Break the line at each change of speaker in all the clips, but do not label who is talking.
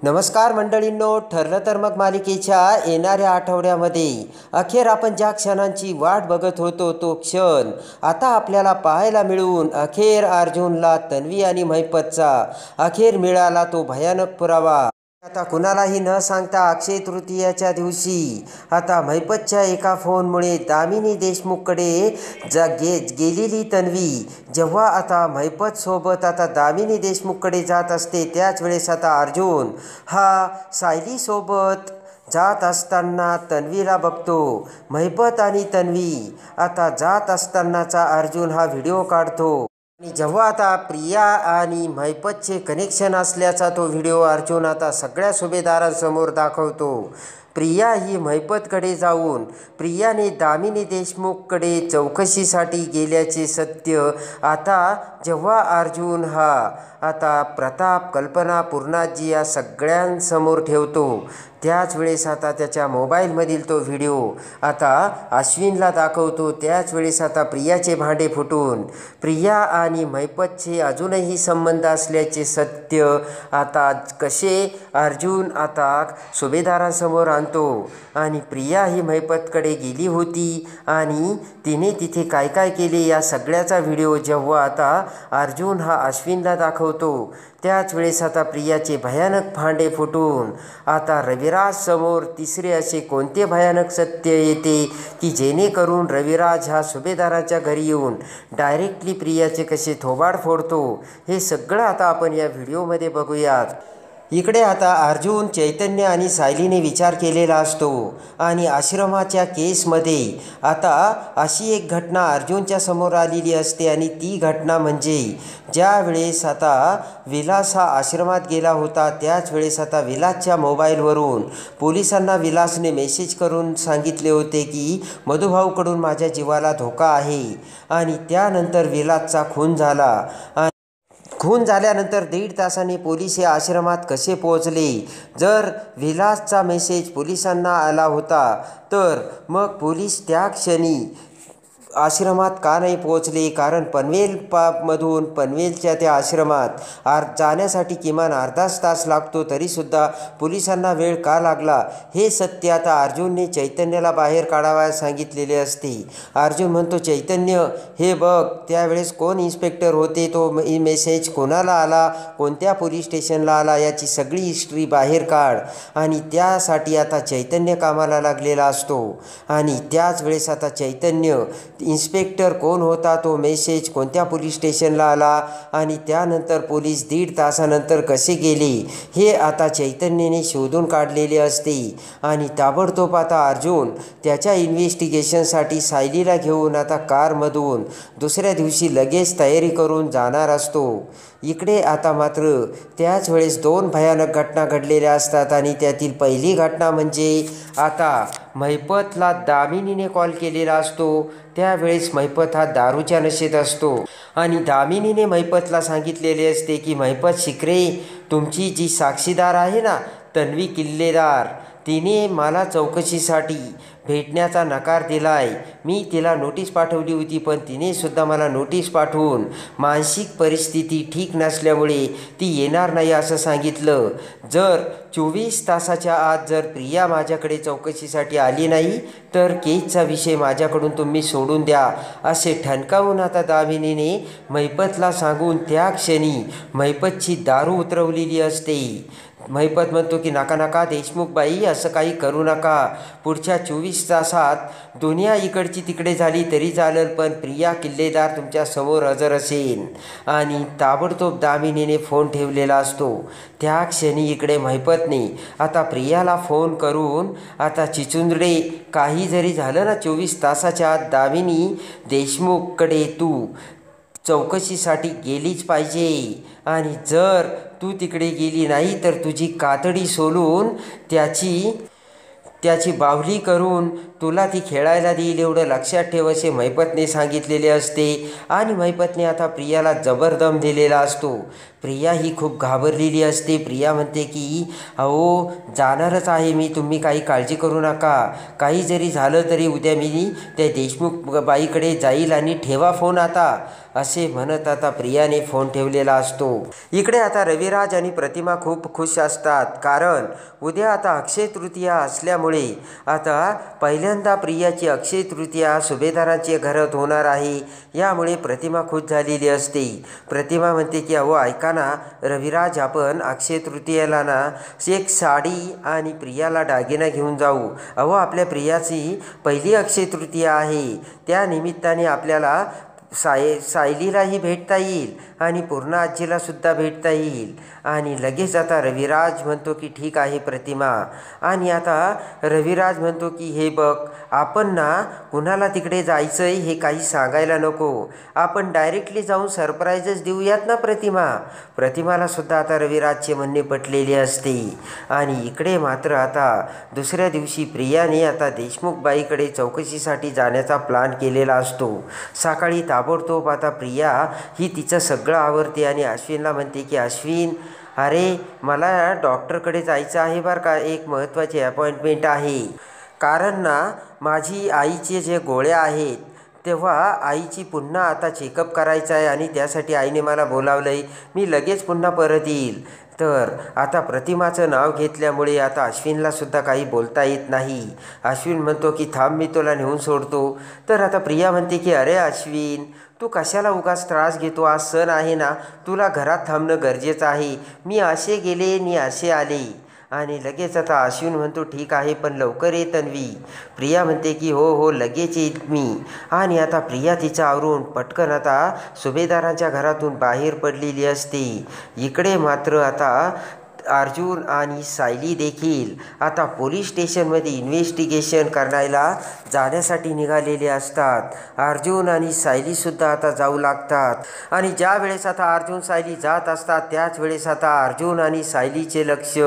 नमस्कार मंडळींनो, ठरलं तर मग मालिकेच्या येणाऱ्या आठवड्यामध्ये अखेर आपण ज्या क्षणांची वाट बघत होतो तो क्षण आता आपल्याला पाहायला मिळून अखेर अर्जुनला तन्वी आणि महिपतचा अखेर मिळाला तो भयानक पुरावा। आता कुणालाही न सांगता अक्षय तृतीयाच्या दिवशी आता महिपतच्या एका फोनमुळे दामिनी देशमुखकडे गेलेली तन्वी जेव्हा आता महिपत सोबत आता दामिनी देशमुखकडे जात असते त्याच वेळेस आता अर्जुन हा सायली सोबत जात असताना तन्वीला बघतो। महिपत आणि तन्वी आता जात असतानाचा अर्जुन हा व्हिडिओ काढतो आणि जेव्हा आता प्रिया आणि महिपतचे कनेक्शन असल्याचा तो व्हिडिओ अर्जुन आता सगळ्या सुभेदारांसमोर दाखवतो। प्रिया ही महिपतकडे जाऊन प्रियाने दामिनी देशमुखकडे चौकशीसाठी गेल्याचे सत्य आता जेव्हा अर्जुन हा आता प्रताप, कल्पना, पूर्णाजी या सगळ्यांसमोर ठेवतो त्याच वेळेस आता त्याच्या मोबाईलमधील तो व्हिडिओ आता अश्विनला दाखवतो। त्याच वेळेस आता प्रियाचे भांडे फुटून प्रिया आणि महिपतचे अजूनही संबंध असल्याचे सत्य आता कसे अर्जुन आता सुभेदारांसमोर आणतो आणि प्रिया ही महिपतकडे गेली होती आणि तिने तिथे काय काय केले या सगळ्याचा व्हिडिओ जेव्हा आता अर्जुन हा अश्विनला दाखवतो त्याच वेळेस आता प्रियाचे भयानक भांडे फुटून आता रविराज समोर तिसरे असे कोणते भयानक सत्य येते की जेणेकरून रविराज हा सुभेदाराच्या घरी येऊन डायरेक्टली प्रियाचे कसे थोबाड फोडतो हे सगळं आता आपण या व्हिडिओमध्ये बघूयात। इकडे आता अर्जुन, चैतन्य आणि सायलीने विचार केलेला असतो आणि आश्रमाच्या केसमध्ये आता अशी एक घटना अर्जुनच्या समोर आलेली असते आणि ती घटना म्हणजे ज्या वेळेस आता विलास हा आश्रमात गेला होता त्याच वेळेस आता विलासच्या मोबाईलवरून पोलिसांना विलासने मेसेज करून सांगितले होते की मधुभाऊकडून माझ्या जीवाला धोका आहे आणि त्यानंतर विलासचा खून झाला। खून झाल्यानंतर 1.5 तासाने पोलीस या आश्रमात कसे पोहोचले? जर विलासचा मेसेज पोलिसांना आला होता तर मग पोलीस त्या क्षणी आश्रमात का नाही पोहोचले? कारण मधून पनवेलच्या त्या आश्रमात जाण्यासाठी किमान अर्धाच तास लागतो, तरीसुद्धा पोलिसांना वेळ का लागला हे सत्य आता अर्जुनने चैतन्याला बाहेर काढावयास सांगितलेले असते। अर्जुन म्हणतो, चैतन्य हे बघ त्यावेळेस कोण इन्स्पेक्टर होते, तो मेसेज कोणाला आला, कोणत्या पोलीस स्टेशनला आला याची सगळी हिस्ट्री बाहेर काढ आणि त्यासाठी आता चैतन्य कामाला लागलेला असतो। आणि त्याच वेळेस आता चैतन्य इन्स्पेक्टर कोण होता, तो मेसेज कोणत्या पोलीस स्टेशनला आला आणि त्यानंतर पोलीस 1.5 तासानंतर कसे गेले हे आता चैतन्यने शोधून काढलेले असते। आणि ताबडतोब आता अर्जुन त्याच्या इन्व्हेस्टिगेशनसाठी सायलीला घेऊन आता कारमधून दुसऱ्या दिवशी लगेच तयारी करून जाणार असतो। इकडे आता मात्र त्याच वेळेस 2 भयानक घटना घडलेल्या असतात आणि त्यातील पहिली घटना म्हणजे आता महिपतला दामिनीने कॉल केलेला असतो। त्यावेळेस महिपत हा दारूच्या नशेत असतो आणि दामिनीने महिपतला सांगितलेले असते की महिपत शिकरे, तुमची जी साक्षीदार आहे ना तन्वी किल्लेदार, तिने मला चौकशीसाठी भेटण्याचा नकार दिला आहे। मी तिला नोटीस पाठवली होती पण तिने सुद्धा मला नोटीस पाठवून मानसिक परिस्थिती ठीक नसल्यामुळे ती येणार नाही असं सांगितलं। जर 24 तासाच्या आत जर प्रिया माझ्याकडे चौकशीसाठी आली नाही तर केसचा विषय माझ्याकडून तुम्ही सोडून द्या असे ठणकावून आता दामिनीने महिपतला सांगून त्या क्षणी महिपतची दारू उतरवलेली असते। महिपत म्हणतो की नका नका देशमुख बाई, असं काही करू नका, पुढच्या 24 तासात दुनिया इकडची तिकडे झाली तरी चालेल पण प्रिया किल्लेदार तुमच्या समोर हजर असेल। आणि ताबडतोब दामिनीने फोन ठेवलेला असतो। त्या क्षणी इकडे महिपतने आता प्रियाला फोन करून आता चिचुंदडे, काही जरी झालं ना 24 तासाच्या आत दामिनी देशमुखकडे तू चौकशीसाठी गेलीच पाहिजे आणि जर तू तिकडे गेली नाही तर तुझी कातडी सोलून त्याची बावली करून तुला ती खेळायला देईल एवढं लक्षात ठेव असे महिपतने सांगितलेले असते आणि महिपतने आता प्रियाला जबरदम दिलेला असतो. प्रिया ही खूप घाबरलेली असते. प्रिया म्हणते की अहो जाणारच आहे मी, तुम्ही काही काळजी करू नका, काही जरी झालं तरी उद्या मी त्या देशमुख बाईकडे जाईल आणि ठेवा फोन आता, असे म्हणत आता प्रियाने फोन ठेवलेला असतो. इकडे आता रविराज आणि प्रतिमा खूप खुश असतात, कारण उद्या आता अक्षय तृतीया असल्यामुळे आता पहिल्यांदा प्रियाची अक्षय तृतीया सुभेदारांच्या घरात होणार आहे. यामुळे प्रतिमा खुश झालेली असते. प्रतिमा म्हणते की अहो ऐका ना रविराज, आपण अक्षय तृतीयेला ना एक साडी आणि प्रियाला दागिना घेऊन जाऊ. अहो आपल्या प्रियाची पहिली अक्षय तृतीया आहे, त्या निमित्ताने आपल्याला सायलीलाही भेटता येईल आणि पूर्णा आजीलासुद्धा भेटता येईल. आणि लगेच आता रविराज म्हणतो की ठीक आहे प्रतिमा. आणि आता रविराज म्हणतो की हे बघ, आपण ना कुणाला तिकडे जायचं आहे हे काही सांगायला नको, आपण डायरेक्टली जाऊन सरप्राईजच देऊयात ना प्रतिमा. प्रतिमालासुद्धा आता रविराजचे म्हणणे पटलेले असते. आणि इकडे मात्र आता दुसऱ्या दिवशी प्रियाने आता देशमुख बाईकडे चौकशीसाठी जाण्याचा प्लॅन केलेला असतो. सकाळी ताबडतोब आता प्रिया ही तिचं सगळं आवरते आणि अश्विनला म्हणते की अश्विन, अरे मला डॉक्टरकडे जायचं आहे बरं का, एक महत्त्वाची अपॉइंटमेंट आहे. कारण ना माझी आईचे जे गोळ्या आहेत तेव्हा आईची पुन्हा आता चेकअप करायचं आहे आणि त्यासाठी आईने मला बोलावलं आहे, मी लगेच पुन्हा परत येईल. तर आता प्रतिमाचं नाव घेतल्यामुळे आता अश्विनलासुद्धा काही बोलता येत नाही. अश्विन म्हणतो की थांब मी तुला नेऊन सोडतो. तर आता प्रिया म्हणते की अरे अश्विन, तू कशाला उगाच त्रास घेतो, आज सण आहे ना, तुला घरात थांबणं गरजेचं आहे. मी असे गेले मी असे आले. आणि लगेच आता अश्विन म्हणतो ठीक आहे पण लवकर ये तन्वी. प्रिया म्हणते की हो हो लगेच येईल मी. आणि आता प्रिया तिचं आवरून पटकन आता सुभेदारांच्या घरातून बाहेर पडलेली असते. इकडे मात्र आता अर्जुन आणि सायली देखील आता पोलीस स्टेशनमध्ये इन्व्हेस्टिगेशन करायला जाण्यासाठी निघालेले असतात. अर्जुन आणि सायलीसुद्धा आता जाऊ लागतात. आणि ज्या वेळेस आता अर्जुन सायली जात असतात त्याच वेळेस आता अर्जुन आणि सायलीचे लक्ष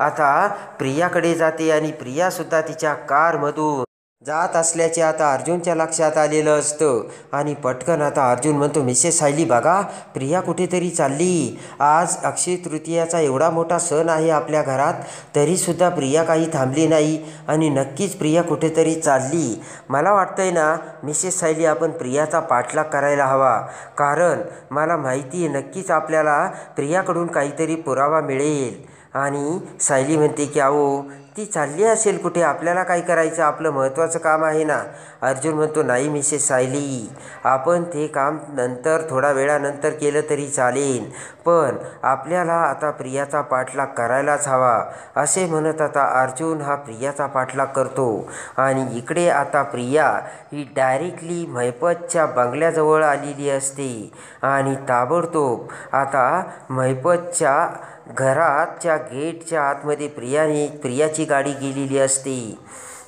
आता प्रियाकडे जाते आणि प्रियासुद्धा तिच्या कारमधून जात असल्याचे आता अर्जुनच्या लक्षात आलेलं असतं. आणि पटकन आता अर्जुन म्हणतो मिसेस सायली बघा, प्रिया कुठेतरी चालली. आज अक्षय तृतीयाचा एवढा मोठा सण आहे आपल्या घरात, तरीसुद्धा प्रिया काही थांबली नाही आणि नक्कीच प्रिया कुठेतरी चालली. मला वाटतंय ना मिसेस सायली, आपण प्रियाचा पाठलाग करायला हवा, कारण मला माहिती आहे नक्कीच आपल्याला प्रियाकडून काहीतरी पुरावा मिळेल. आणि सायली म्हणते की अहो ती चालली असेल कुठे, आपल्याला काय करायचं, आपलं महत्त्वाचं काम आहे ना. अर्जुन म्हणतो नाही मिसेस सायली, आपण ते काम नंतर थोडा वेळानंतर केलं तरी चालेल, पण आपल्याला आता प्रियाचा पाठलाग करायलाच हवा. असे म्हणत आता अर्जुन हा प्रियाचा पाठलाग करतो. आणि इकडे आता प्रिया ही डायरेक्टली महिपतच्या बंगल्याजवळ आलेली असते. आणि ताबडतोब आता महिपतच्या घराच्या गेटच्या आतमध्ये प्रियाची गाडी गेलेली असते.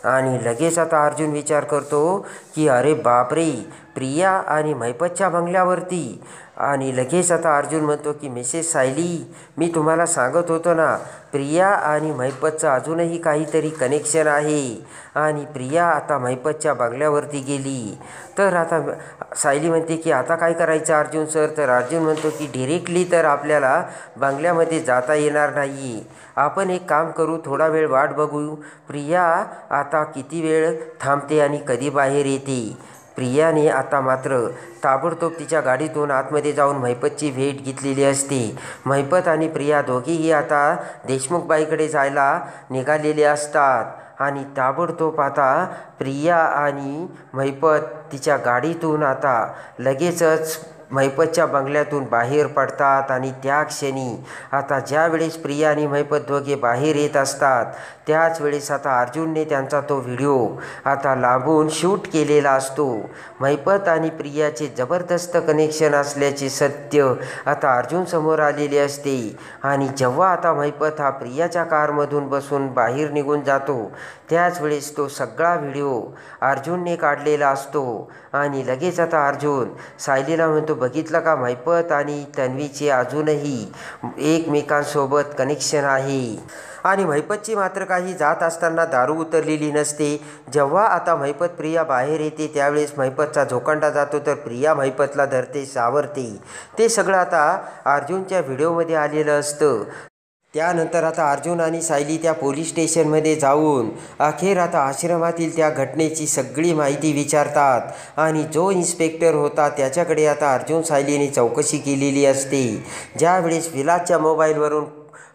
आणि लगेच आता अर्जुन विचार करतो की अरे बापरे, प्रिया आणि महिपतच्या बंगल्यावरती. आणि लगेच आता अर्जुन म्हणतो की मिसेस सायली, मी तुम्हाला सांगत होतो ना प्रिया आणि महिपतचं अजूनही काहीतरी कनेक्शन आहे. आणि प्रिया आता महिपतच्या बंगल्यावरती गेली. तर आता सायली म्हणते की आता काय करायचं अर्जुन सर. तर अर्जुन म्हणतो की डिरेक्टली तर आपल्याला बंगल्यामध्ये जाता येणार नाही, आपण एक काम करू, थोडा वेळ वाट बघू, प्रिया आता किती वेळ थांबते आणि कधी बाहेर येते. प्रियाने आता मात्र ताबडतोब तिच्या गाडीतून आतमध्ये जाऊन महिपतची भेट घेतलेली असते. महिपत आणि प्रिया दोघीही आता देशमुखबाईकडे जायला निघालेले असतात. आणि ताबडतोब आता प्रिया आणि महिपत तिच्या गाडीतून आता लगेचच महिपतच्या बंगल्यातून बाहेर पडतात. आणि त्या क्षणी आता ज्या वेळेस प्रिया आणि महिपत दोघे बाहेर येत असतात त्याच वेळेस आता अर्जुनने त्यांचा तो व्हिडिओ आता लांबून शूट केलेला असतो. महिपत आणि प्रियाचे जबरदस्त कनेक्शन असल्याचे सत्य आता अर्जुन समोर आलेले असते. आणि जेव्हा आता महिपत हा प्रियाच्या कारमधून बसून बाहेर निघून जातो त्याच वेळेस तो सगळा व्हिडिओ अर्जुनने काढलेला असतो. आणि लगेच आता अर्जुन सायलीला म्हणतो बघितलं का महिपत आणि तन्वीचे अजूनही एकमेकांसोबत कनेक्शन आहे. आणि महिपतची मात्र काही जात असताना दारू उतरलेली नसते. जेव्हा आता महिपत प्रिया बाहेर येते त्यावेळेस महिपतचा झोकांडा जातो तर प्रिया महिपतला धरते, सावरते. ते सगळं आता अर्जुनच्या व्हिडिओमध्ये आलेलं असतं. त्यानंतर आता अर्जुन आणि सायली त्या पोलीस स्टेशनमध्ये जाऊन अखेर आता आश्रमातील त्या घटनेची सगळी माहिती विचारतात आणि जो इन्स्पेक्टर होता त्याच्याकडे आता अर्जुन सायलीने चौकशी केलेली असते. ज्यावेळेस विलासच्या मोबाईलवरून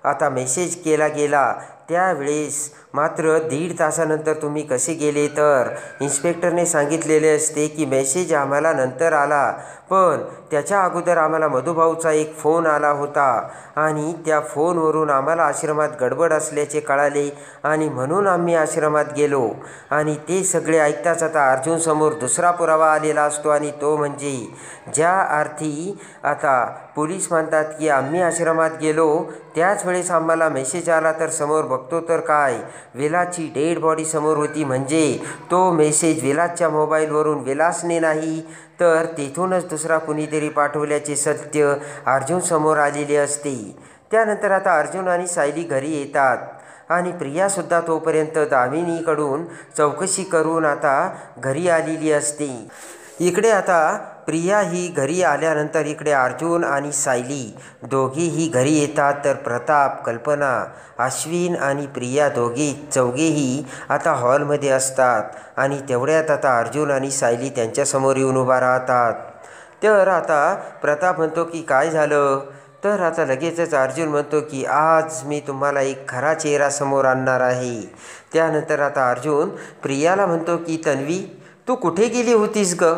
आता मेसेज केला गेला त्यावेळेस मात्र 1.5 तासानंतर तुम्ही कसे गेले तर इन्स्पेक्टरने सांगितलेले असते की मेसेज आम्हाला नंतर आला, पण त्याच्या अगोदर आम्हाला मधुभाऊचा एक फोन आला होता आणि त्या फोनवरून आम्हाला आश्रमात गडबड असल्याचे कळाले आणि म्हणून आम्ही आश्रमात गेलो. आणि ते सगळे ऐकताच आता अर्जुनसमोर दुसरा पुरावा आलेला असतो आणि तो म्हणजे ज्या अर्थी आता पोलीस म्हणतात की आम्ही आश्रमात गेलो त्याच वेळेस आम्हाला मेसेज आला तर समोर बघतो तर काय, विलासची डेड बॉडी समोर होती. म्हणजे तो मेसेज विलासच्या मोबाईलवरून विलासने नाही तर तिथूनच दुसरा कुणीतरी पाठवल्याचे सत्य अर्जुन समोर आलेले असते. त्यानंतर आता अर्जुन आणि सायली घरी येतात आणि प्रियासुद्धा तोपर्यंत दामिनीकडून चौकशी करून आता घरी आलेली असते. इकडे आता प्रिया ही घरी आल्यानंतर इकडे अर्जुन आणि सायली दोघेही घरी येतात. तर प्रताप, कल्पना, अश्विन आणि प्रिया चौघेही आता हॉलमध्ये असतात आणि तेवढ्यात आता अर्जुन आणि सायली त्यांच्यासमोर येऊन उभा राहतात. तर आता प्रताप म्हणतो की काय झालं, तर आता लगेचच अर्जुन म्हणतो की आज मी तुम्हाला एक खरा चेहरा समोर आणणार आहे. त्यानंतर आता अर्जुन प्रियाला म्हणतो की तन्वी तू कुठे गेली होतीस ग?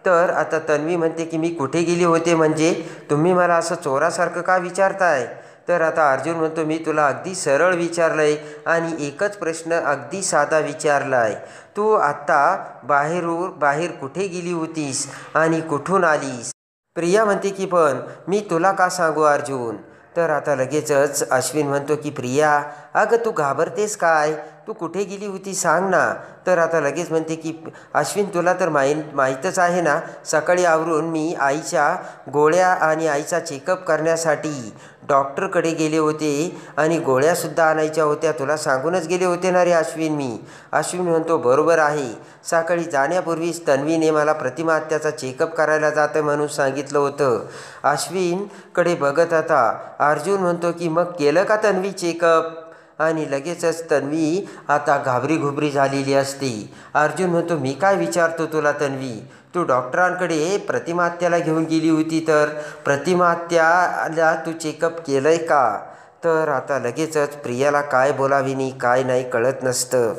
तर आता तन्वी म्हणते की मी कुठे गेली होते म्हणजे तुम्ही मला असं चोरासारखं का विचारताय? तर आता अर्जुन म्हणतो मी तुला अगदी सरळ विचारलंय आणि एकच प्रश्न अगदी साधा विचारलाय. तू आत्ता बाहेर कुठे गेली होतीस आणि कुठून आलीस? प्रिया म्हणते की पण मी तुला का सांगू अर्जुन? तर आता लगेचच अश्विन म्हणतो की प्रिया अगं तू घाबरतेस काय, तू कुठे गेली होती सांग ना. तर आता लगेच म्हणते की अश्विन तुला तर माहीतच आहे ना, सकाळी आवरून मी आईच्या गोळ्या आणि आईचा चेकअप करण्यासाठी डॉक्टरकडे गेले होते आणि गोळ्यासुद्धा आणायच्या होत्या, तुला सांगूनच गेले होते ना रे अश्विन मी. अश्विन म्हणतो बरोबर आहे, सकाळी जाण्यापूर्वीच तन्वीने मला प्रतिमा आत्याचा चेकअप करायला जातं म्हणून सांगितलं होतं. अश्विनकडे बघत आता अर्जुन म्हणतो की मग केलं का तन्वी चेकअप? आणि लगेचच तन्वी आता घाबरी झालेली असते. अर्जुन म्हणतो मी काय विचारतो तुला तन्वी, तू डॉक्टरांकडे प्रतिमा आत्याला घेऊन गेली होती तर प्रतिमा आत्याला तू चेकअप केलं आहे का? तर आता लगेचच प्रियाला काय बोलावी काय नाही कळत नसतं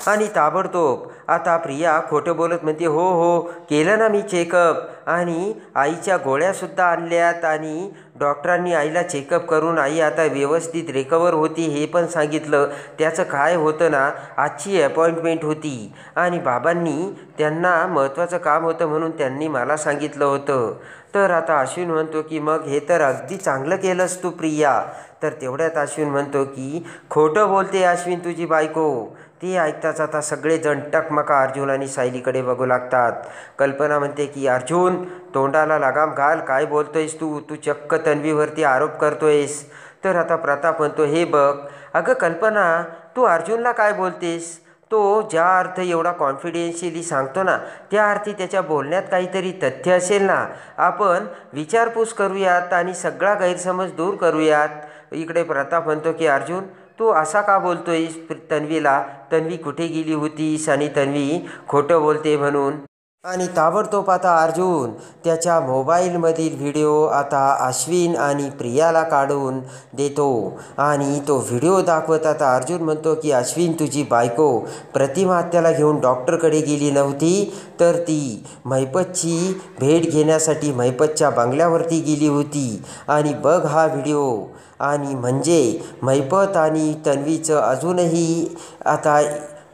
आणि ताबडतोब आता प्रिया खोटं बोलत म्हणते हो केलं ना मी चेकअप आणि आईच्या गोळ्यासुद्धा आणल्यात आणि डॉक्टरांनी आईला चेकअप करून आई आता व्यवस्थित रिकवर होती हे पण सांगितलं. त्याचं काय होतं ना, आजची अपॉइंटमेंट होती आणि बाबांनी त्यांना महत्त्वाचं काम होतं म्हणून त्यांनी मला सांगितलं होतं. तर आता अश्विन म्हणतो की मग हे तर अगदी चांगलं केलंस तू प्रिया. तर तेवढ्यात अश्विन म्हणतो की खोटं बोलते अश्विन तुझी बायको. ते ऐकताच आता सगळेजण टकमका अर्जुन आणि सायलीकडे बघू लागतात. कल्पना म्हणते की अर्जुन तोंडाला लगाम घाल, काय बोलतोयस तू चक्क तन्वीवरती आरोप करतोयस. तर आता प्रताप म्हणतो हे बघ अगं कल्पना तू अर्जुनला काय बोलतेस, तो ज्या अर्थ एवढा कॉन्फिडेन्शियली सांगतो ना त्या अर्थी त्याच्या बोलण्यात काहीतरी तथ्य असेल ना, आपण विचारपूस करूयात आणि सगळा गैरसमज दूर करूयात. इकडे प्रताप म्हणतो की अर्जुन तू असा का बोलतोयस तन्वीला, तन्वी कुठे गेली होतीस आणि तन्वी खोटं बोलते म्हणून. आणि ताबडतोब आता अर्जुन त्याच्या मोबाईलमधील व्हिडिओ आता अश्विन आणि प्रियाला काढून देतो आणि तो व्हिडिओ दाखवत आता अर्जुन म्हणतो की अश्विन तुझी बायको प्रतिमा आत्याला घेऊन डॉक्टरकडे गेली नव्हती तर ती महिपतची भेट घेण्यासाठी महिपतच्या बंगल्यावरती गेली होती. आणि बघ हा व्हिडिओ आणि म्हणजे महिपत आणि तन्वीचं अजूनही आता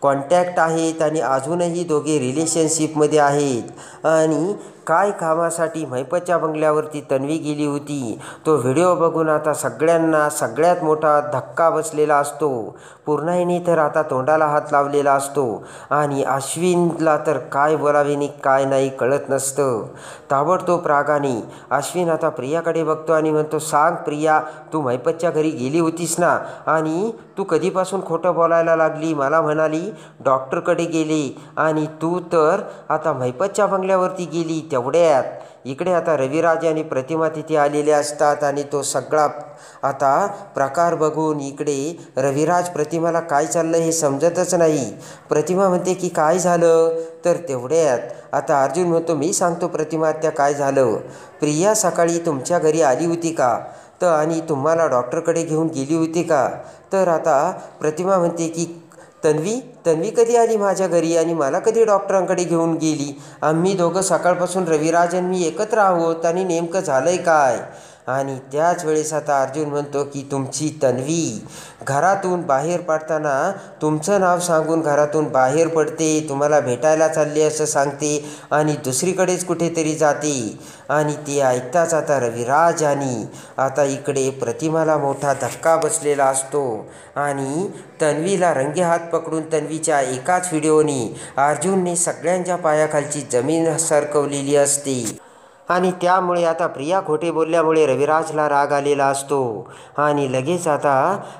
कॉन्टॅक्ट आहेत आणि अजूनही दोघे रिलेशनशिपमध्ये आहेत आणि काय कामासाठी महिपतच्या बंगल्यावरती तन्वी गेली होती तो व्हिडिओ बघून आता सगळ्यांना सगळ्यात मोठा धक्का बसलेला असतो. पूर्णाईने तर आता तोंडाला हात लावलेला असतो आणि अश्विनला तर काय बोलावे नि काय नाही कळत नसतं. ताबडतोब रागाने अश्विन आता प्रियाकडे बघतो आणि म्हणतो, सांग प्रिया, तू महिपतच्या घरी गेली होतीस ना, आणि तू कधीपासून खोटं बोलायला लागली? मला म्हणाली डॉक्टरकडे गेले आणि तू तर आता महिपतच्या बंगल्यावरती गेली. तेवढ्यात इकडे आता रविराज आणि प्रतिमा तिथे आलेले असतात आणि तो सगळा आता प्रकार बघून इकडे रविराज प्रतिमाला काय चाललं हे समजतच नाही. प्रतिमा म्हणते की काय झालं? तर तेवढ्यात आता अर्जुन म्हणतो, मी सांगतो प्रतिमा त्या काय झालं. प्रिया सकाळी तुमच्या घरी आली होती का? तर आणि तुम्हाला डॉक्टरकडे घेऊन गेली होती का? तर आता प्रतिमा म्हणते की तन्वी कधी आली माझ्या घरी आणि मला कधी डॉक्टरांकडे घेऊन गेली? आम्ही दोघं सकाळपासून रविराज आणि मी एकत्र आहोत आणि नेमकं झालं आहे काय? आणि त्याच वेळेस आता अर्जुन म्हणतो की तुमची तन्वी घरातून बाहेर पडताना तुमचं नाव सांगून घरातून बाहेर पडते, तुम्हाला भेटायला चालले असं सांगते आणि दुसरीकडेच कुठेतरी जाते. आणि ते ऐकताच आता रविराज आणि आता इकडे प्रतिमाला मोठा धक्का बसलेला असतो आणि तन्वीला रंगेहात पकडून तन्वीच्या एकाच व्हिडिओनी अर्जुनने सगळ्यांच्या पायाखालची जमीन सरकवलेली असते. आणि त्यामुळे आता प्रिया खोटे बोलल्यामुळे रविराजला राग आलेला असतो आणि लगेच आता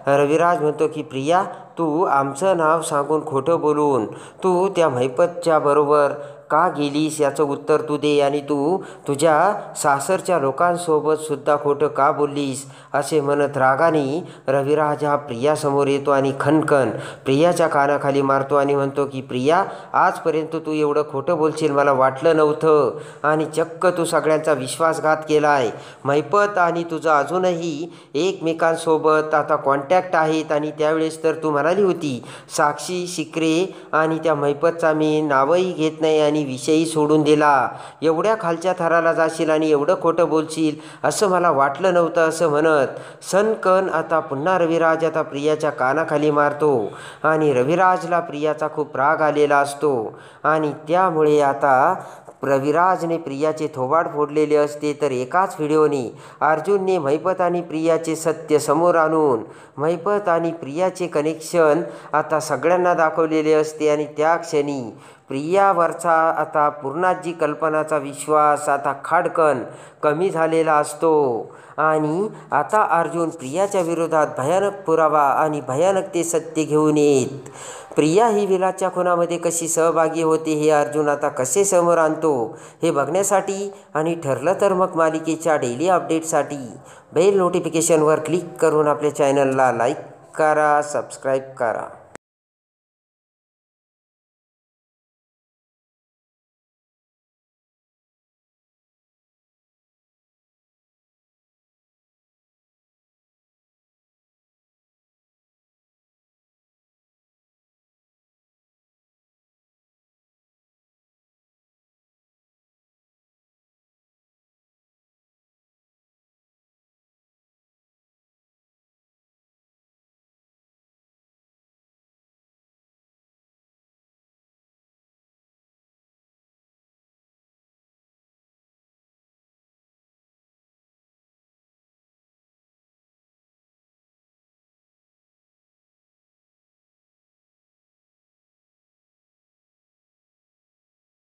रविराज म्हणतो की प्रिया, तू आमचं नाव सांगून खोटं बोलून तू त्या महिपतच्या बरोबर का गेलीस याचं उत्तर तू दे, आणि तू तुझ्या सासरच्या लोकांसोबत सुद्धा खोटं का बोललीस? असे म्हणत रागाने रविराज हा प्रियासमोर येतो आणि खणखण प्रियाच्या कानाखाली मारतो आणि म्हणतो की प्रिया, आजपर्यंत तू एवढं खोटं बोलशील मला वाटलं नव्हतं आणि चक्क तू सगळ्यांचा विश्वासघात केला आहे. महिपत आणि तुझं अजूनही एकमेकांसोबत आता कॉन्टॅक्ट आहेत आणि त्यावेळेस तर तू म्हणाली होती साक्षी शिकरे आणि त्या महिपतचा मी नावही घेत नाही आणि विषयही सोडून दिला. एवढ्या खालच्या थराला जाशील आणि एवढं खोटं बोलशील असं मला वाटलं नव्हतं असं म्हणत सनकन आता पुन्हा रविराज आता प्रियाच्या कानाखाली मारतो आणि रविराजला प्रियाचा खूप राग आलेला असतो आणि त्यामुळे आता रविराजने प्रियाचे थोबाड फोडलेले असते. तर एकाच व्हिडिओने अर्जुनने महिपत आणि प्रियाचे सत्य समोर आणून महिपत आणि प्रियाचे कनेक्शन आता सगळ्यांना दाखवलेले असते आणि त्या क्षणी प्रियावरचा आता पूर्णाजी कल्पनाचा विश्वास आता खाडकन कमी झालेला असतो आणि आता अर्जुन प्रियाच्या विरोधात भयानक पुरावा आणि भयानक ते सत्य घेऊन येत प्रिया ही विलासच्या खुनामध्ये कशी सहभागी होते हे अर्जुन आता कसे समोर आणतो हे बघण्यासाठी आणि ठरलं तर मग मालिकेच्या डेली अपडेटसाठी बेल नोटिफिकेशनवर क्लिक करून आपल्या चॅनलला लाईक करा, सबस्क्राईब करा.